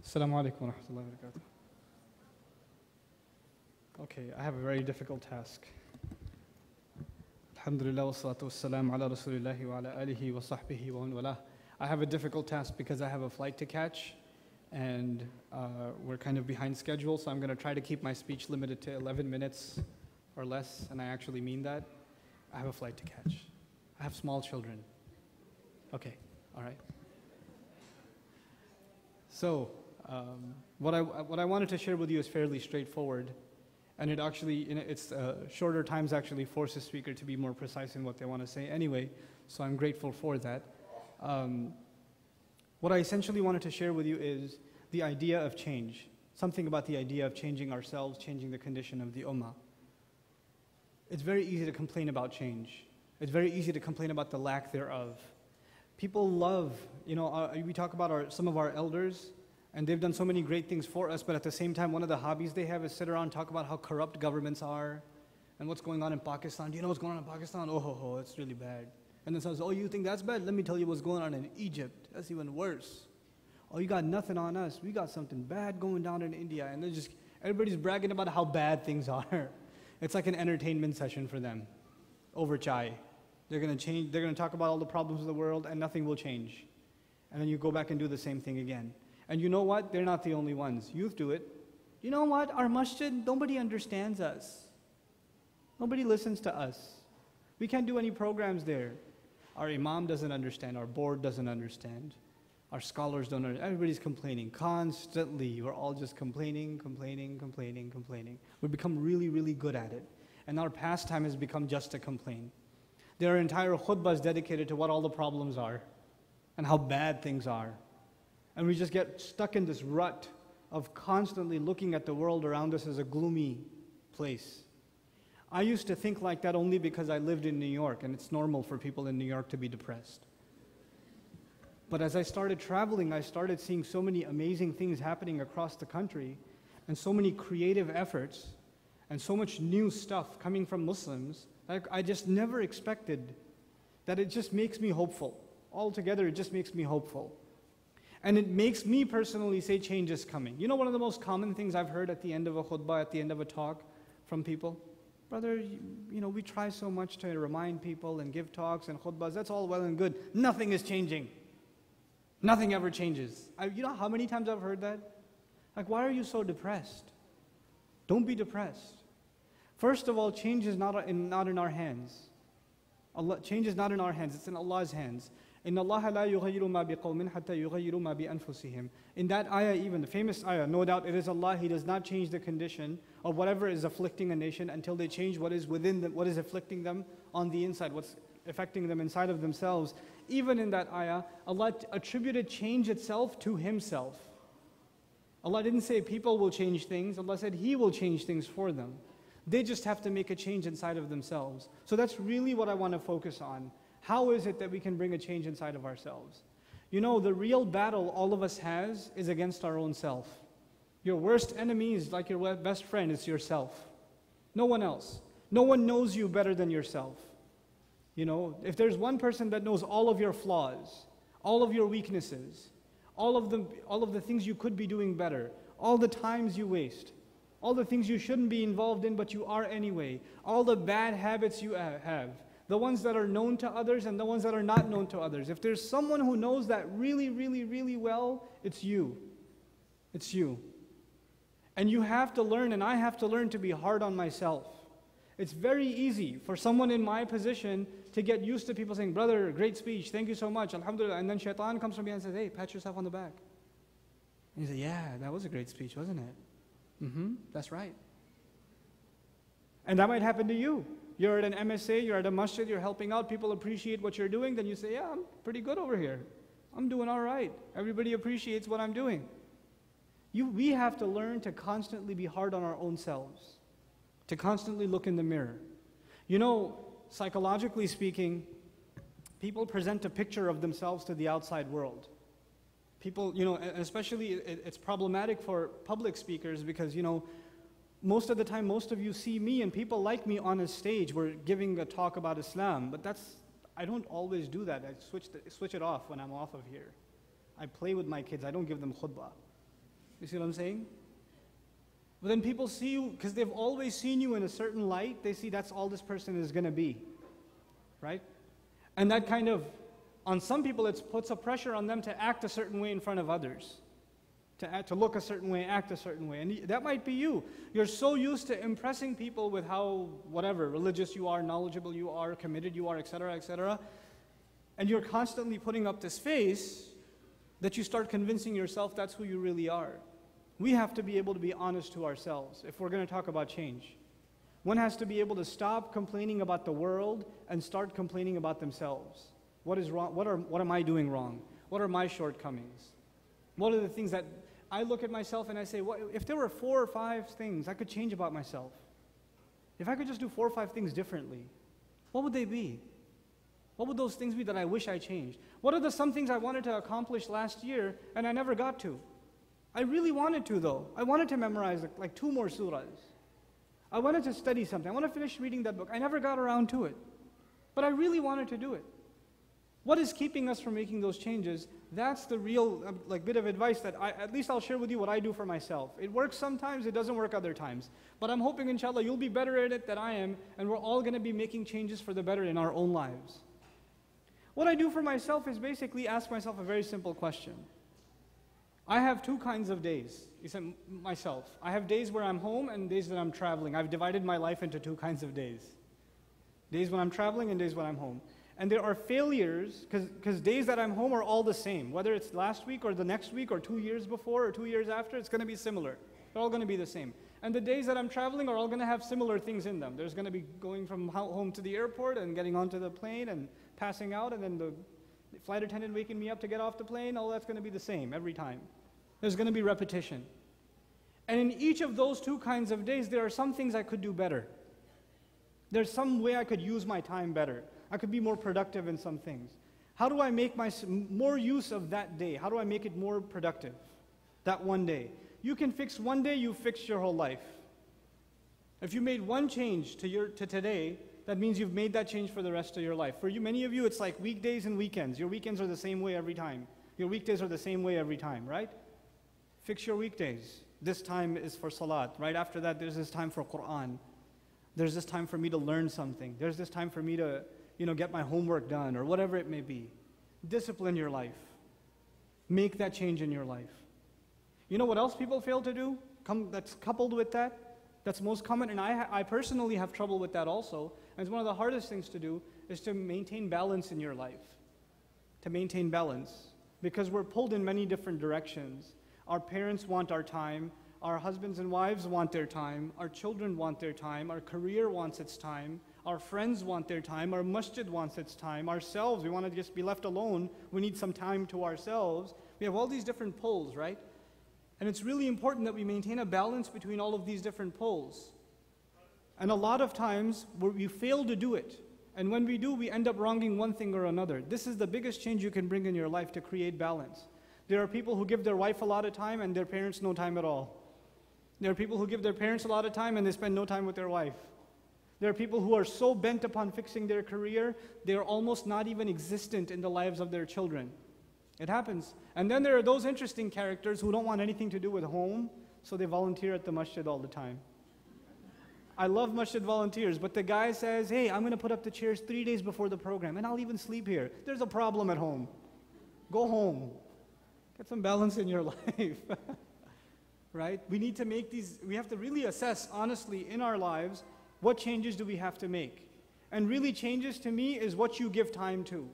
Assalamu alaikum wa rahmatullahi wa barakatuh. Okay, I have a very difficult task. Alhamdulillah wa salatu wa salam ala rasulillahi wa ala alihi wa sahbihi wa wala. I have a difficult task because I have a flight to catch and we're kind of behind schedule, so I'm going to try to keep my speech limited to 11 minutes or less, and I actually mean that. I have a flight to catch. I have small children. Okay, all right. So, what I wanted to share with you is fairly straightforward, and it actually, it's shorter times actually force the speaker to be more precise in what they want to say anyway, so I'm grateful for that. What I essentially wanted to share with you is the idea of change, something about the idea of changing ourselves, changing the condition of the ummah. It's very easy to complain about change. It's very easy to complain about the lack thereof. People love, we talk about some of our elders, and they've done so many great things for us, but at the same time, one of the hobbies they have is sit around and talk about how corrupt governments are and what's going on in Pakistan. Do you know what's going on in Pakistan? Oh, it's really bad. And then says, oh, you think that's bad? Let me tell you what's going on in Egypt. That's even worse. Oh, you got nothing on us. We got something bad going down in India. And everybody's bragging about how bad things are. It's like an entertainment session for them over chai. They're going to talk about all the problems of the world and nothing will change. And then you go back and do the same thing again. And you know what? They're not the only ones. Youth do it. You know what? Our masjid, nobody understands us. Nobody listens to us. We can't do any programs there. Our imam doesn't understand. Our board doesn't understand. Our scholars don't understand. Everybody's complaining constantly. We're all just complaining. We've become really, really good at it. And our pastime has become just to complain. There are entire khutbahs dedicated to what all the problems are and how bad things are. And we just get stuck in this rut of constantly looking at the world around us as a gloomy place. I used to think like that only because I lived in New York, and it's normal for people in New York to be depressed. But as I started traveling, I started seeing so many amazing things happening across the country, and so many creative efforts, and so much new stuff coming from Muslims. I just never expected that. It just makes me hopeful. Altogether, it just makes me hopeful. And it makes me personally say change is coming. You know, one of the most common things I've heard at the end of a khutbah, at the end of a talk from people? Brother, we try so much to remind people and give talks and khutbahs. That's all well and good. Nothing is changing. Nothing ever changes. You know how many times I've heard that? Like, why are you so depressed? Don't be depressed. First of all, change is not in our hands. Change is not in our hands. It's in Allah's hands. إِنَّ اللَّهَ لَا يُغَيِّرُ مَا بِقَوْمٍ حَتَّى يُغَيِّرُ مَا بِأَنفُسِهِمْ. In that ayah, even the famous ayah, no doubt it is Allah. He does not change the condition of whatever is afflicting a nation until they change what is within them, what is afflicting them on the inside, what's affecting them inside of themselves. Even in that ayah, Allah attributed change itself to Himself. Allah didn't say people will change things. Allah said He will change things for them. They just have to make a change inside of themselves. So that's really what I want to focus on. How is it that we can bring a change inside of ourselves? You know, the real battle all of us has is against our own self. Your worst enemy is like your best friend, it's yourself. No one else. No one knows you better than yourself. You know, if there's one person that knows all of your flaws, all of your weaknesses, all of the things you could be doing better, all the times you waste, all the things you shouldn't be involved in but you are anyway, all the bad habits you have, the ones that are known to others and the ones that are not known to others. If there's someone who knows that really, really, really well, it's you. It's you. And you have to learn, and I have to learn to be hard on myself. It's very easy for someone in my position to get used to people saying, brother, great speech, thank you so much, alhamdulillah. And then shaitan comes from behind and says, hey, pat yourself on the back. And you say, yeah, that was a great speech, wasn't it? That's right. And that might happen to you. You're at an MSA, you're at a masjid, you're helping out, people appreciate what you're doing, then you say, yeah, I'm pretty good over here. I'm doing all right. Everybody appreciates what I'm doing. We have to learn to constantly be hard on our own selves, to constantly look in the mirror. You know, psychologically speaking, people present a picture of themselves to the outside world. People, especially it's problematic for public speakers because, most of the time, most of you see me and people like me on a stage. We're giving a talk about Islam, but I don't always do that. I switch it off when I'm off of here. I play with my kids. I don't give them khutbah. You see what I'm saying? But then people see you, because they've always seen you in a certain light, they see that's all this person is going to be, right? And that kind of, on some people, it puts a pressure on them to act a certain way in front of others, to look a certain way, act a certain way. And that might be you. You're so used to impressing people with how, whatever, religious you are, knowledgeable you are, committed you are, etc., and you're constantly putting up this face that you start convincing yourself that's who you really are. We have to be able to be honest to ourselves if we're going to talk about change. One has to be able to stop complaining about the world and start complaining about themselves. What is wrong? What am I doing wrong? What are my shortcomings? What are the things that I look at myself and I say, if there were 4 or 5 things I could change about myself, if I could just do 4 or 5 things differently, what would they be? What would those things be that I wish I changed? What are some things I wanted to accomplish last year and I never got to? I really wanted to, though. I wanted to memorize like 2 more surahs. I wanted to study something. I want to finish reading that book. I never got around to it. But I really wanted to do it. What is keeping us from making those changes? That's the real bit of advice that at least I'll share with you what I do for myself. It works sometimes, it doesn't work other times. But I'm hoping, inshallah, you'll be better at it than I am, and we're all going to be making changes for the better in our own lives. What I do for myself is basically ask myself a very simple question. I have 2 kinds of days. You said myself. I have days where I'm home and days that I'm traveling. I've divided my life into 2 kinds of days. Days when I'm traveling and days when I'm home. And there are failures, because days that I'm home are all the same. Whether it's last week or the next week or 2 years before or 2 years after, it's going to be similar. They're all going to be the same. And the days that I'm traveling are all going to have similar things in them. There's going to be going from home to the airport and getting onto the plane and passing out, and then the flight attendant waking me up to get off the plane. All that's going to be the same every time. There's going to be repetition. And in each of those 2 kinds of days, there are some things I could do better. There's some way I could use my time better. I could be more productive in some things. How do I make more use of that day? How do I make it more productive? That one day. You can fix one day, you fixed your whole life. If you made one change to today, that means you've made that change for the rest of your life. For you, many of you, it's like weekdays and weekends. Your weekends are the same way every time. Your weekdays are the same way every time, right? Fix your weekdays. This time is for salat. Right after that, there's this time for Quran. There's this time for me to learn something. There's this time for me to, get my homework done or whatever it may be. Discipline your life. Make that change in your life. You know what else people fail to do? That's coupled with that. That's most common, and I personally have trouble with that also. And it's one of the hardest things to do is to maintain balance in your life. To maintain balance. Because we're pulled in many different directions. Our parents want our time. Our husbands and wives want their time. Our children want their time. Our career wants its time. Our friends want their time. Our masjid wants its time. Ourselves, we want to just be left alone. We need some time to ourselves. We have all these different pulls, right? And it's really important that we maintain a balance between all of these different pulls. And a lot of times, we fail to do it. And when we do, we end up wronging one thing or another. This is the biggest change you can bring in your life to create balance. There are people who give their wife a lot of time and their parents no time at all. There are people who give their parents a lot of time and they spend no time with their wife. There are people who are so bent upon fixing their career, they are almost not even existent in the lives of their children. It happens. And then there are those interesting characters who don't want anything to do with home, so they volunteer at the masjid all the time. I love masjid volunteers, but the guy says, hey, I'm going to put up the chairs 3 days before the program, and I'll even sleep here. There's a problem at home. Go home. Get some balance in your life. Right? We need to we have to really assess honestly in our lives, what changes do we have to make? And really changes to me is what you give time to.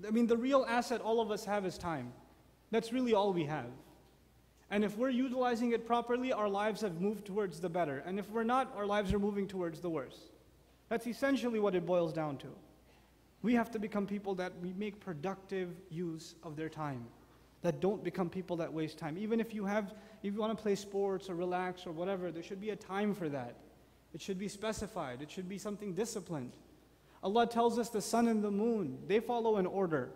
I mean, the real asset all of us have is time. That's really all we have. And if we're utilizing it properly, our lives have moved towards the better. And if we're not, our lives are moving towards the worse. That's essentially what it boils down to. We have to become people that we make productive use of their time. That don't become people that waste time. Even if you want to play sports or relax or whatever, there should be a time for that. It should be specified. It should be something disciplined. Allah tells us the sun and the moon, they follow an order.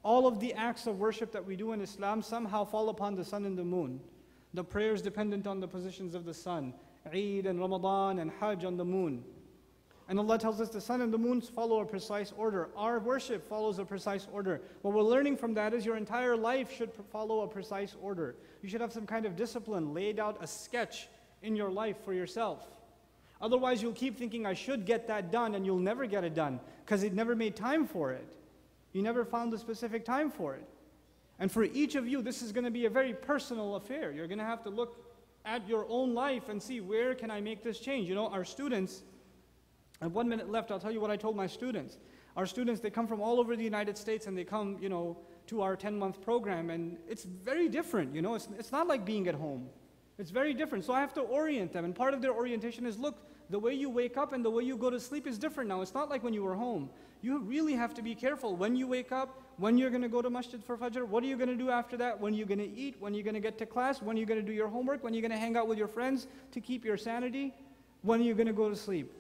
All of the acts of worship that we do in Islam somehow fall upon the sun and the moon. The prayers dependent on the positions of the sun. Eid and Ramadan and Hajj on the moon. And Allah tells us the sun and the moon follow a precise order. Our worship follows a precise order. What we're learning from that is your entire life should follow a precise order. You should have some kind of discipline, laid out a sketch in your life for yourself. Otherwise, you'll keep thinking, I should get that done, and you'll never get it done because it never made time for it. You never found the specific time for it. And for each of you, this is going to be a very personal affair. You're going to have to look at your own life and see, where can I make this change? You know, our students, I have 1 minute left, I'll tell you what I told my students. Our students, they come from all over the United States, and they come, you know, to our 10-month program, and it's very different, you know. It's not like being at home. It's very different. So I have to orient them, and part of their orientation is, look, the way you wake up and the way you go to sleep is different now. It's not like when you were home. You really have to be careful when you wake up, when you're going to go to masjid for Fajr, what are you going to do after that, when you're going to eat, when you're going to get to class, when you're going to do your homework, when you're going to hang out with your friends to keep your sanity, when you're going to go to sleep.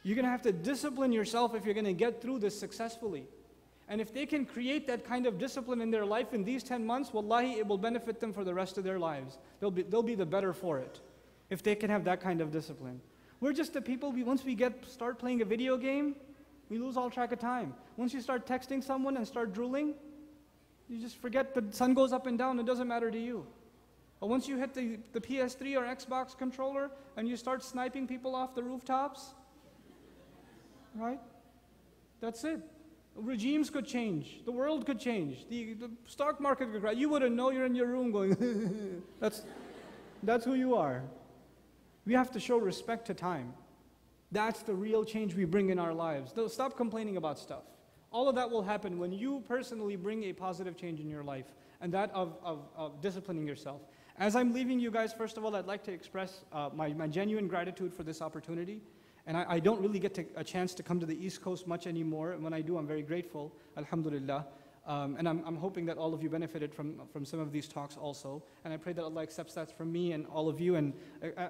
You're going to have to discipline yourself if you're going to get through this successfully. And if they can create that kind of discipline in their life in these 10 months, wallahi, it will benefit them for the rest of their lives. They'll be the better for it if they can have that kind of discipline. We're just the people, once we start playing a video game, we lose all track of time. Once you start texting someone and start drooling, you just forget the sun goes up and down, it doesn't matter to you. But once you hit the PS3 or Xbox controller and you start sniping people off the rooftops, right? That's it. Regimes could change. The world could change. The stock market could crash. You wouldn't know, you're in your room going, that's who you are. We have to show respect to time. That's the real change we bring in our lives. Stop complaining about stuff. All of that will happen when you personally bring a positive change in your life, and that of disciplining yourself. As I'm leaving you guys, first of all, I'd like to express my genuine gratitude for this opportunity. And I don't really get a chance to come to the East Coast much anymore. And when I do, I'm very grateful, alhamdulillah. And I'm hoping that all of you benefited from some of these talks also. And I pray that Allah accepts that from me and all of you, and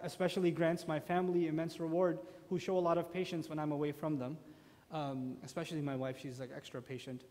especially grants my family immense reward, who show a lot of patience when I'm away from them. Especially my wife, she's like extra patient.